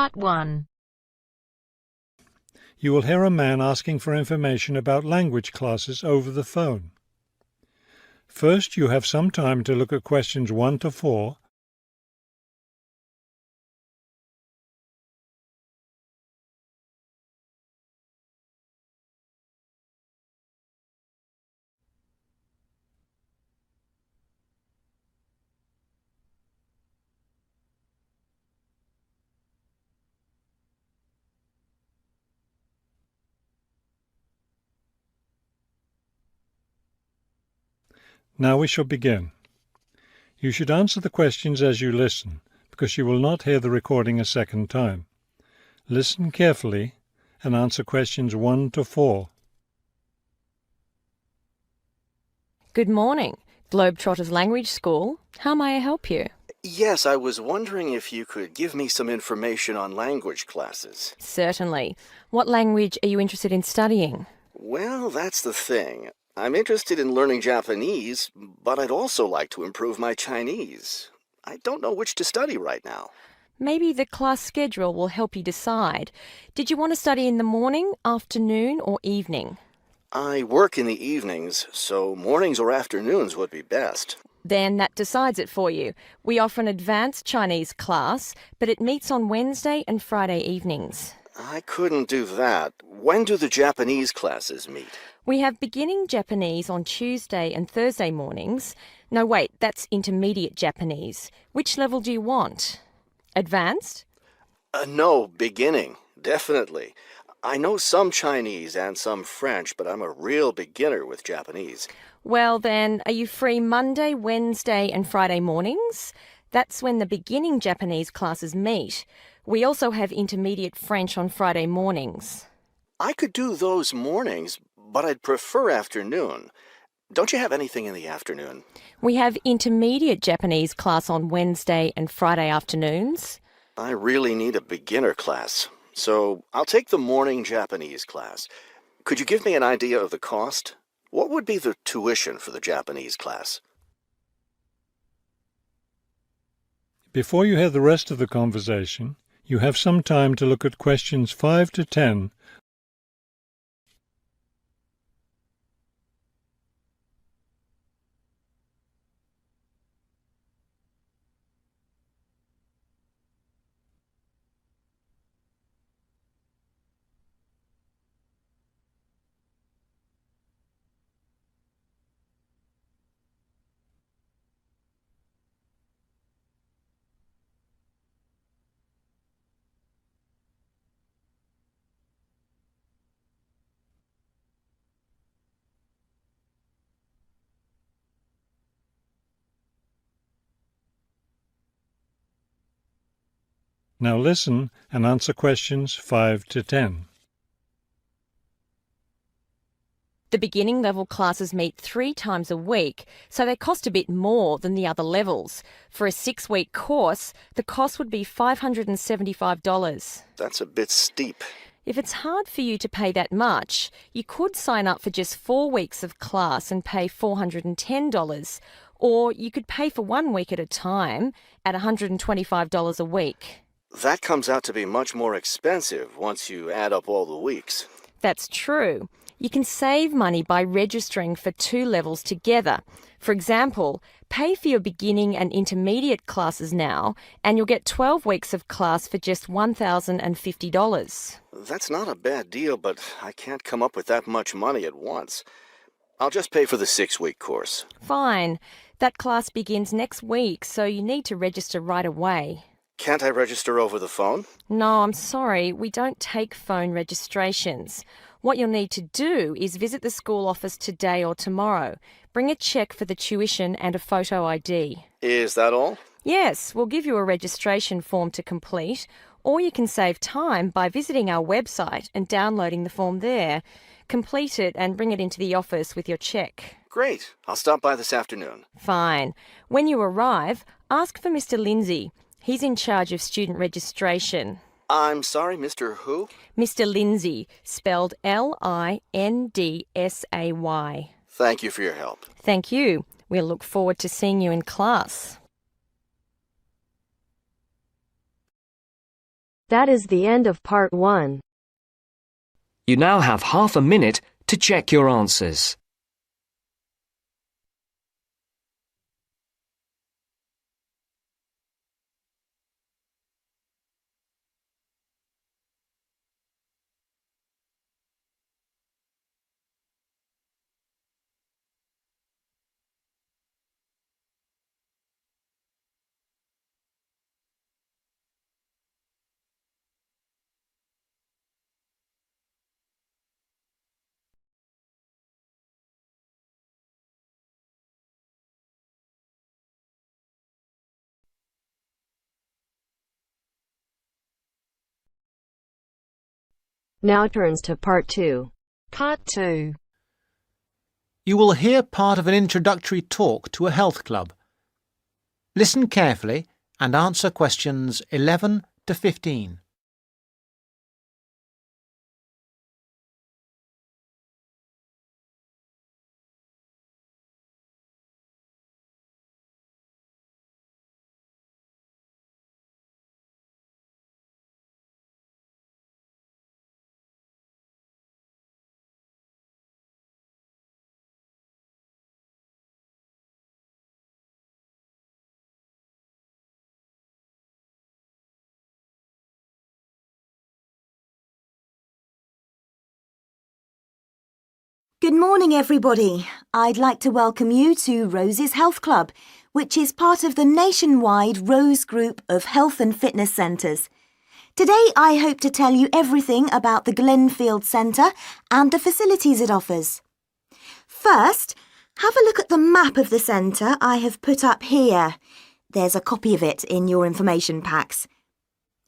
Part 1. You will hear a man asking for information about language classes over the phone. First, you have some time to look at questions 1 to 4. Now we shall begin. You should answer the questions as you listen, because you will not hear the recording a second time. Listen carefully and answer questions 1 to 4. Good morning, Globetrotters Language School. How may I help you? Yes, I was wondering if you could give me some information on language classes. Certainly. What language are you interested in studying? Well, that's the thing. I'm interested in learning Japanese, but I'd also like to improve my Chinese. I don't know which to study right now. Maybe the class schedule will help you decide. Did you want to study in the morning, afternoon, or evening? I work in the evenings, so mornings or afternoons would be best. Then that decides it for you. We offer an advanced Chinese class, but it meets on Wednesday and Friday evenings. I couldn't do that. When do the Japanese classes meet? We have beginning Japanese on Tuesday and Thursday mornings. No, wait, that's intermediate Japanese. Which level do you want? Advanced? No, beginning, definitely. I know some Chinese and some French, but I'm a real beginner with Japanese. Well then, are you free Monday, Wednesday and Friday mornings? That's when the beginning Japanese classes meet. We also have intermediate French on Friday mornings. I could do those mornings, but I'd prefer afternoon. Don't you have anything in the afternoon? We have intermediate Japanese class on Wednesday and Friday afternoons. I really need a beginner class, so I'll take the morning Japanese class. Could you give me an idea of the cost? What would be the tuition for the Japanese class? Before you hear the rest of the conversation, you have some time to look at questions 5 to 10. Now listen and answer questions 5 to 10. The beginning level classes meet 3 times a week, so they cost a bit more than the other levels. For a 6-week course, the cost would be $575. That's a bit steep. If it's hard for you to pay that much, you could sign up for just 4 weeks of class and pay $410, or you could pay for 1 week at a time at $125 a week. That comes out to be much more expensive once you add up all the weeks. That's true. You can save money by registering for 2 levels together. For example, pay for your beginning and intermediate classes now, and you'll get 12 weeks of class for just $1,050. That's not a bad deal, but I can't come up with that much money at once. I'll just pay for the 6-week course. Fine. That class begins next week, so you need to register right away. Can't I register over the phone? No, I'm sorry. We don't take phone registrations. What you'll need to do is visit the school office today or tomorrow. Bring a cheque for the tuition and a photo ID. Is that all? Yes, we'll give you a registration form to complete, or you can save time by visiting our website and downloading the form there. Complete it and bring it into the office with your cheque. Great. I'll stop by this afternoon. Fine. When you arrive, ask for Mr. Lindsay. He's in charge of student registration. I'm sorry, Mr. Who? Mr. Lindsay, spelled Lindsay. Thank you for your help. Thank you. We'll look forward to seeing you in class. That is the end of part 1. You now have half a minute to check your answers. Now turns to part 2. Part 2. You will hear part of an introductory talk to a health club. Listen carefully and answer questions 11 to 15. Good morning, everybody. I'd like to welcome you to Rose's Health Club, which is part of the nationwide Rose Group of Health and Fitness Centres. Today, I hope to tell you everything about the Glenfield Centre and the facilities it offers. First, have a look at the map of the centre I have put up here. There's a copy of it in your information packs.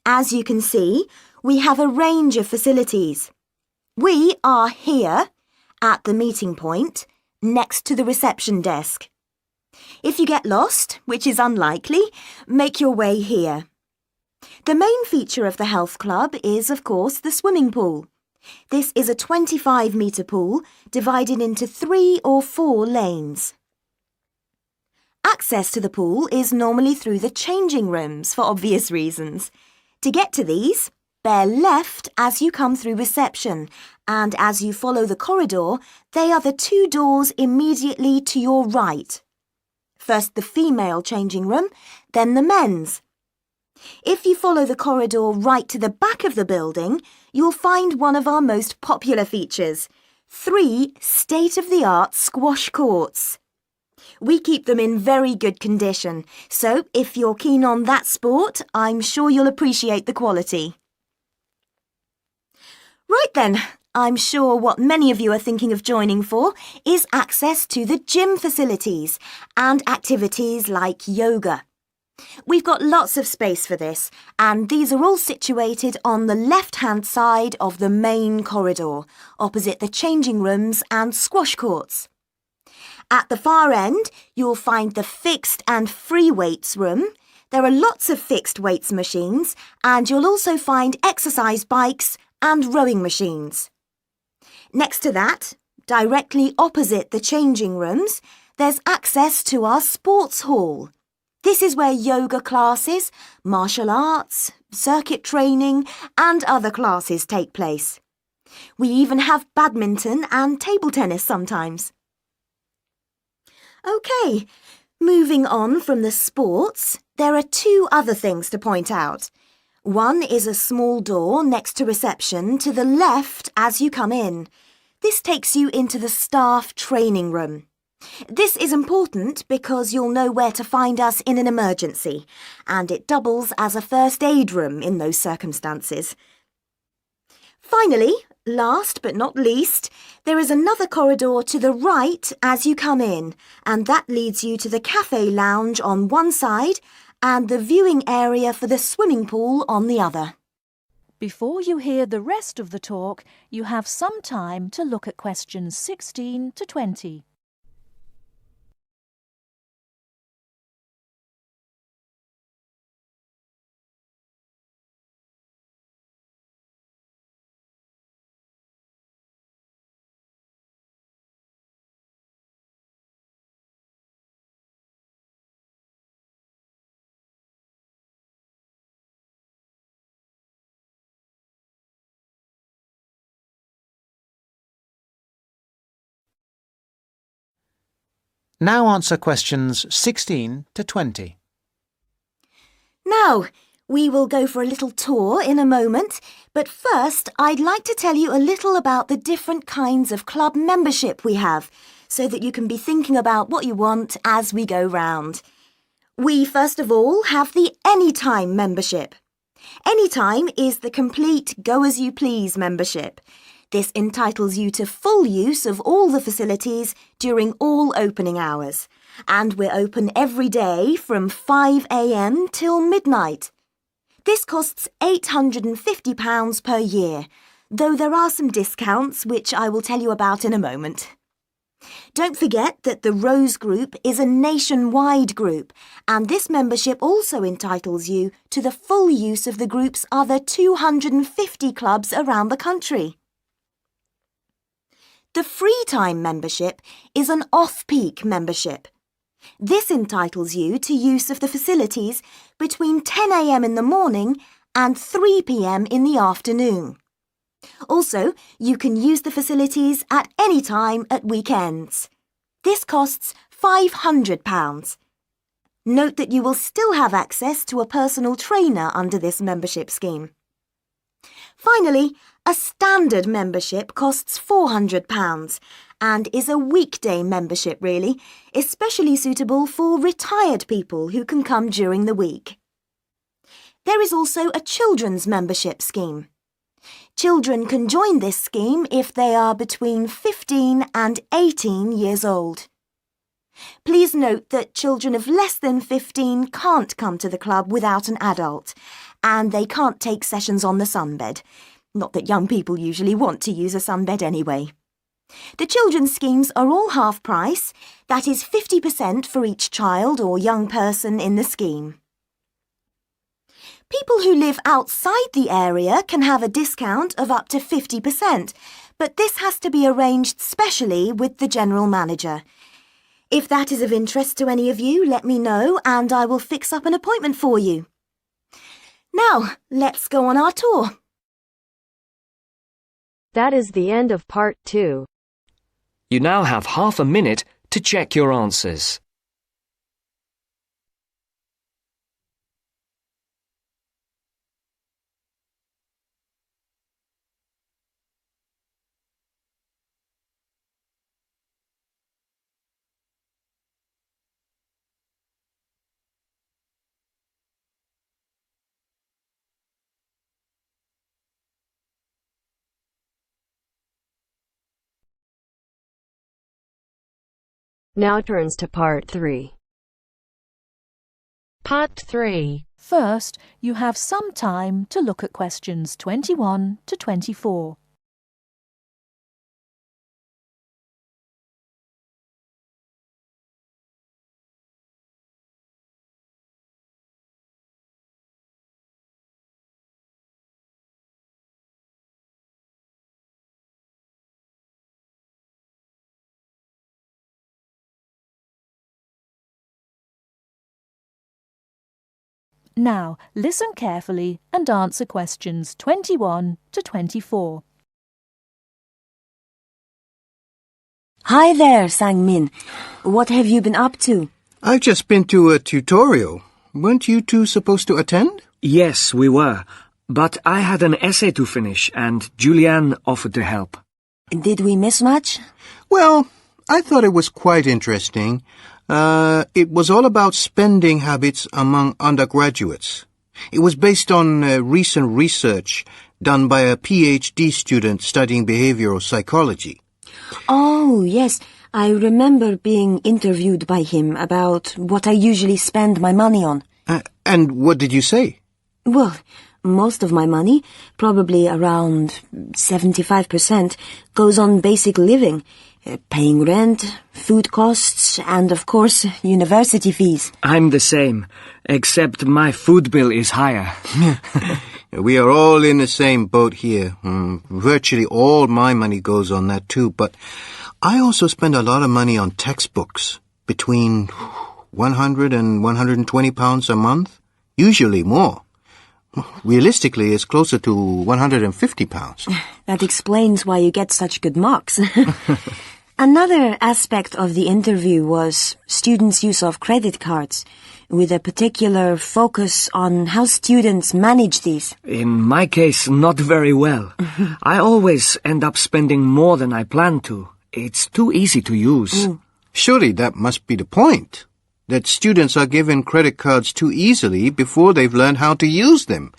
As you can see, we have a range of facilities. We are here at the meeting point, next to the reception desk. If you get lost, which is unlikely, make your way here. The main feature of the health club is, of course, the swimming pool. This is a 25-metre pool divided into 3 or 4 lanes. Access to the pool is normally through the changing rooms for obvious reasons. To get to these, bear left as you come through reception, and as you follow the corridor, they are the 2 doors immediately to your right. First the female changing room, then the men's. If you follow the corridor right to the back of the building, you'll find one of our most popular features, 3 state-of-the-art squash courts. We keep them in very good condition, so if you're keen on that sport, I'm sure you'll appreciate the quality. Right then, I'm sure what many of you are thinking of joining for is access to the gym facilities and activities like yoga. We've got lots of space for this, and these are all situated on the left-hand side of the main corridor, opposite the changing rooms and squash courts. At the far end, you'll find the fixed and free weights room. There are lots of fixed weights machines, and you'll also find exercise bikes and rowing machines. Next to that, directly opposite the changing rooms, there's access to our sports hall. This is where yoga classes, martial arts, circuit training and other classes take place. We even have badminton and table tennis sometimes. OK, moving on from the sports, there are 2 other things to point out. One is a small door next to reception to the left as you come in. This takes you into the staff training room. This is important because you'll know where to find us in an emergency, and it doubles as a first aid room in those circumstances. Finally, last but not least, there is another corridor to the right as you come in, and that leads you to the cafe lounge on one side and the viewing area for the swimming pool on the other. Before you hear the rest of the talk, you have some time to look at questions 16 to 20. Now answer questions 16 to 20. Now, we will go for a little tour in a moment, but first I'd like to tell you a little about the different kinds of club membership we have, so that you can be thinking about what you want as we go round. We first of all have the Anytime membership. Anytime is the complete go-as-you-please membership. This entitles you to full use of all the facilities during all opening hours, and we're open every day from 5 a.m. till midnight. This costs £850 per year, though there are some discounts which I will tell you about in a moment. Don't forget that the Rose Group is a nationwide group, and this membership also entitles you to the full use of the group's other 250 clubs around the country. The Free Time membership is an off-peak membership. This entitles you to use of the facilities between 10 a.m. in the morning and 3 p.m. in the afternoon. Also, you can use the facilities at any time at weekends. This costs £500. Note that you will still have access to a personal trainer under this membership scheme. Finally, a standard membership costs £400 and is a weekday membership really, especially suitable for retired people who can come during the week. There is also a children's membership scheme. Children can join this scheme if they are between 15 and 18 years old. Please note that children of less than 15 can't come to the club without an adult, and they can't take sessions on the sunbed. Not that young people usually want to use a sunbed anyway. The children's schemes are all half price, that is 50% for each child or young person in the scheme. People who live outside the area can have a discount of up to 50%, but this has to be arranged specially with the general manager. If that is of interest to any of you, let me know and I will fix up an appointment for you. Now, let's go on our tour. That is the end of part 2. You now have half a minute to check your answers. Now turns to part 3. Part 3. First, you have some time to look at questions 21 to 24. Now, listen carefully and answer questions 21 to 24. Hi there, Sang-min. What have you been up to? I've just been to a tutorial. Weren't you two supposed to attend? Yes, we were. But I had an essay to finish and Julianne offered to help. Did we miss much? Well, I thought it was quite interesting. It was all about spending habits among undergraduates. It was based on recent research done by a PhD student studying behavioral psychology. Oh, yes. I remember being interviewed by him about what I usually spend my money on. And what did you say? Well, most of my money, probably around 75%, goes on basic living. Paying rent, food costs, and of course, university fees. I'm the same, except my food bill is higher. We are all in the same boat here. Virtually all my money goes on that too, but I also spend a lot of money on textbooks, between 100 and 120 pounds a month, usually more. Realistically, it's closer to 150 pounds. That explains why you get such good marks. Another aspect of the interview was students' use of credit cards, with a particular focus on how students manage these. In my case, not very well. I always end up spending more than I plan to. It's too easy to use. Surely that must be the point, that students are given credit cards too easily before they've learned how to use them.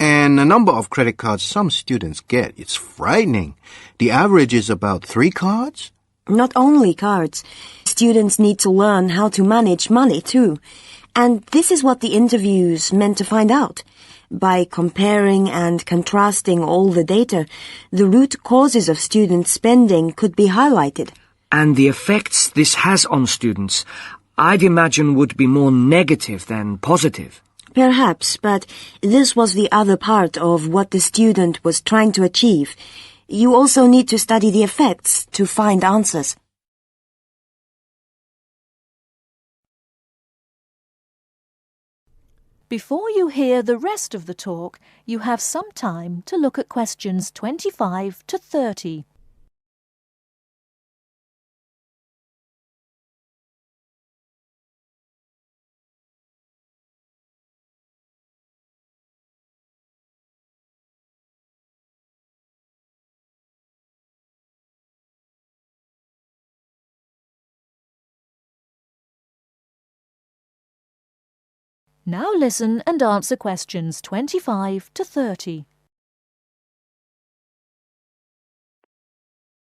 And the number of credit cards some students get, it's frightening. The average is about 3 cards? Not only cards. Students need to learn how to manage money too. And this is what the interviews meant to find out. By comparing and contrasting all the data, the root causes of student spending could be highlighted. And the effects this has on students, I'd imagine, would be more negative than positive. Perhaps, but this was the other part of what the student was trying to achieve. You also need to study the effects to find answers. Before you hear the rest of the talk, you have some time to look at questions 25 to 30. Now listen and answer questions 25 to 30.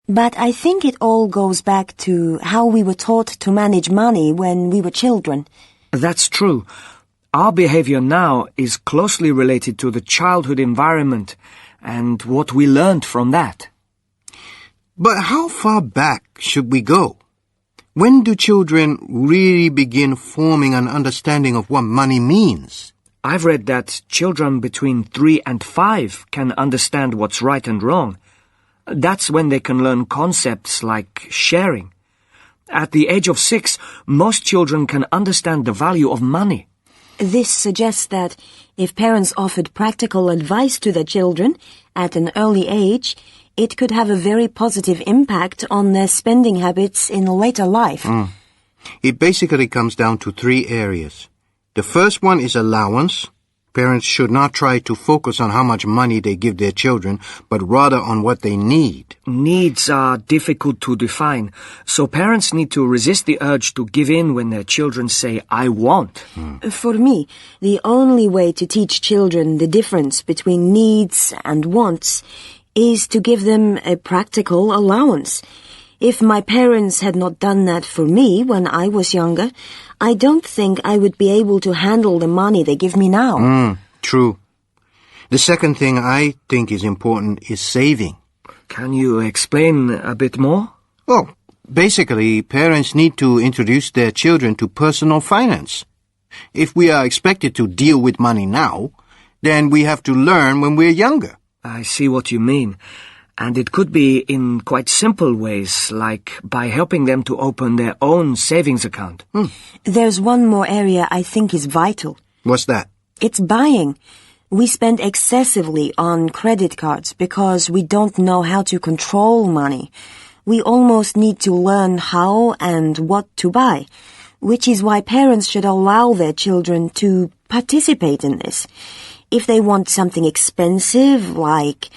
But I think it all goes back to how we were taught to manage money when we were children. That's true. Our behavior now is closely related to the childhood environment and what we learned from that. But how far back should we go? When do children really begin forming an understanding of what money means? I've read that children between 3 and 5 can understand what's right and wrong. That's when they can learn concepts like sharing. At the age of 6, most children can understand the value of money. This suggests that if parents offered practical advice to their children at an early age, it could have a very positive impact on their spending habits in later life. It basically comes down to 3 areas. The first one is allowance. Parents should not try to focus on how much money they give their children, but rather on what they need. Needs are difficult to define, so parents need to resist the urge to give in when their children say, "I want." For me, the only way to teach children the difference between needs and wants is to give them a practical allowance. If my parents had not done that for me when I was younger, I don't think I would be able to handle the money they give me now. True. The second thing I think is important is saving. Can you explain a bit more? Well, basically, parents need to introduce their children to personal finance. If we are expected to deal with money now, then we have to learn when we're younger. I see what you mean. And it could be in quite simple ways, like by helping them to open their own savings account. There's one more area I think is vital. What's that? It's buying. We spend excessively on credit cards because we don't know how to control money. We almost need to learn how and what to buy, which is why parents should allow their children to participate in this. If they want something expensive, like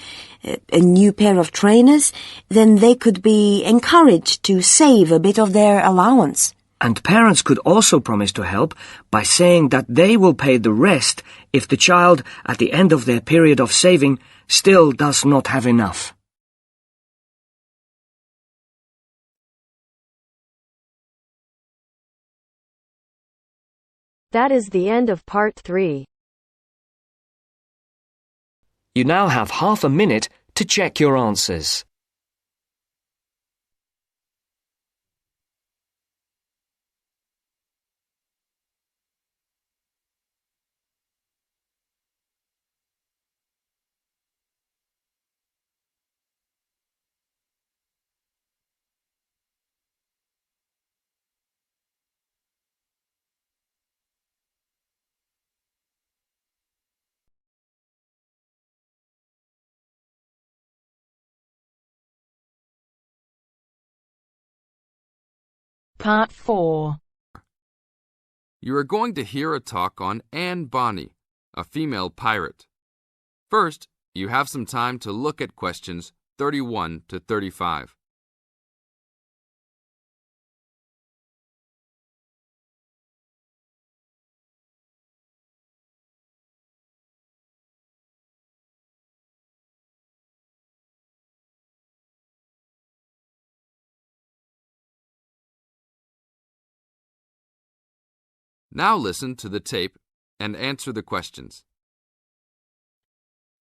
a new pair of trainers, then they could be encouraged to save a bit of their allowance. And parents could also promise to help by saying that they will pay the rest if the child, at the end of their period of saving, still does not have enough. That is the end of part 3. You now have half a minute to check your answers. Part 4. You are going to hear a talk on Anne Bonny, a female pirate. First, you have some time to look at questions 31 to 35. Now listen to the tape and answer the questions.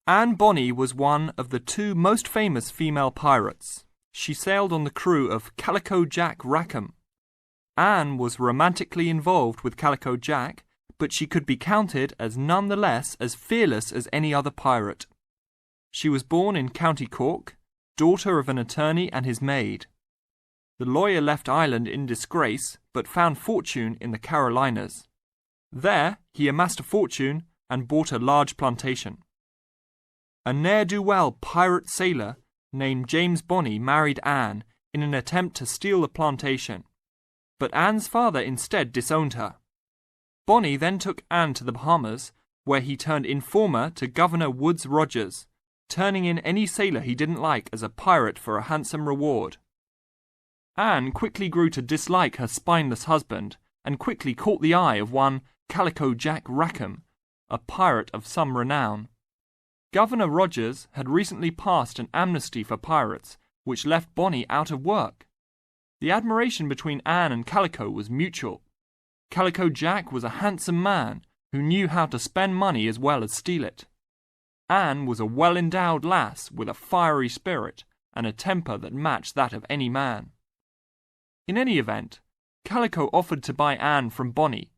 Anne Bonny was one of the two most famous female pirates. She sailed on the crew of Calico Jack Rackham. Anne was romantically involved with Calico Jack, but she could be counted as none the less as fearless as any other pirate. She was born in County Cork, daughter of an attorney and his maid. The lawyer left Ireland in disgrace, but found fortune in the Carolinas. There, he amassed a fortune and bought a large plantation. A ne'er-do-well pirate sailor named James Bonny married Anne in an attempt to steal the plantation, but Anne's father instead disowned her. Bonny then took Anne to the Bahamas, where he turned informer to Governor Woodes Rogers, turning in any sailor he didn't like as a pirate for a handsome reward. Anne quickly grew to dislike her spineless husband and quickly caught the eye of one Calico Jack Rackham, a pirate of some renown. Governor Rogers had recently passed an amnesty for pirates, which left Bonny out of work. The admiration between Anne and Calico was mutual. Calico Jack was a handsome man who knew how to spend money as well as steal it. Anne was a well-endowed lass with a fiery spirit and a temper that matched that of any man. In any event, Calico offered to buy Anne from Bonny,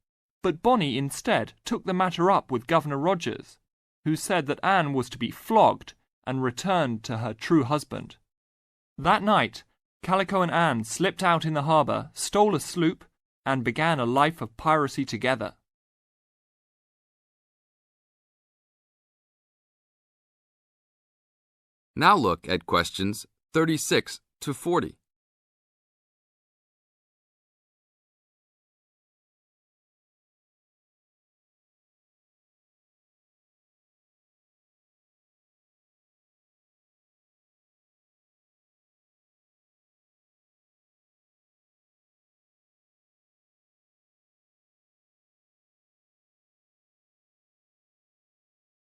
but Bonny instead took the matter up with Governor Rogers, who said that Anne was to be flogged and returned to her true husband. That night, Calico and Anne slipped out in the harbour, stole a sloop, and began a life of piracy together. Now look at questions 36 to 40.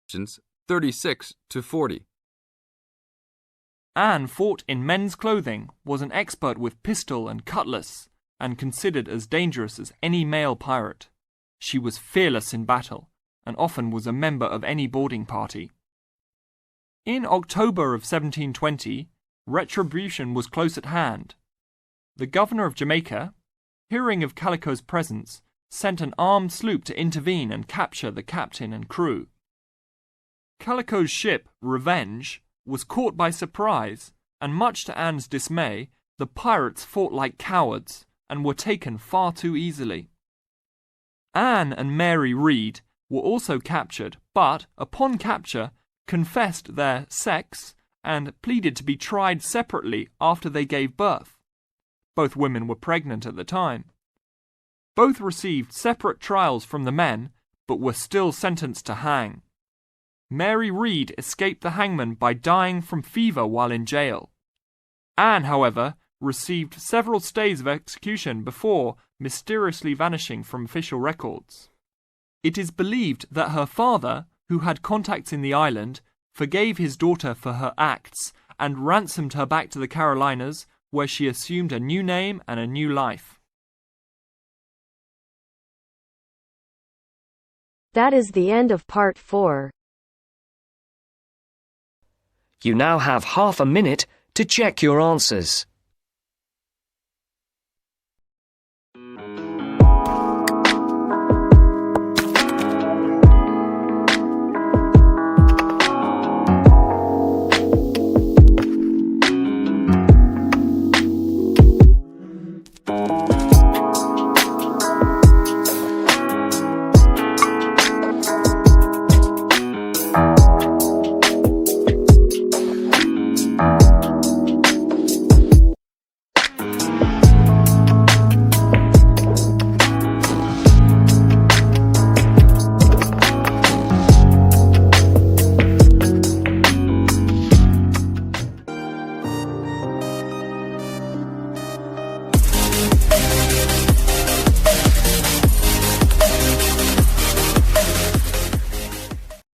Questions 36 to 40. Anne fought in men's clothing, was an expert with pistol and cutlass, and considered as dangerous as any male pirate. She was fearless in battle, and often was a member of any boarding party. In October of 1720, retribution was close at hand. The governor of Jamaica, hearing of Calico's presence, sent an armed sloop to intervene and capture the captain and crew. Calico's ship, Revenge, was caught by surprise, and much to Anne's dismay, the pirates fought like cowards and were taken far too easily. Anne and Mary Read were also captured, but, upon capture, confessed their sex and pleaded to be tried separately after they gave birth. Both women were pregnant at the time. Both received separate trials from the men, but were still sentenced to hang. Mary Read escaped the hangman by dying from fever while in jail. Anne, however, received several stays of execution before mysteriously vanishing from official records. It is believed that her father, who had contacts in the island, forgave his daughter for her acts and ransomed her back to the Carolinas, where she assumed a new name and a new life. That is the end of part 4. You now have half a minute to check your answers.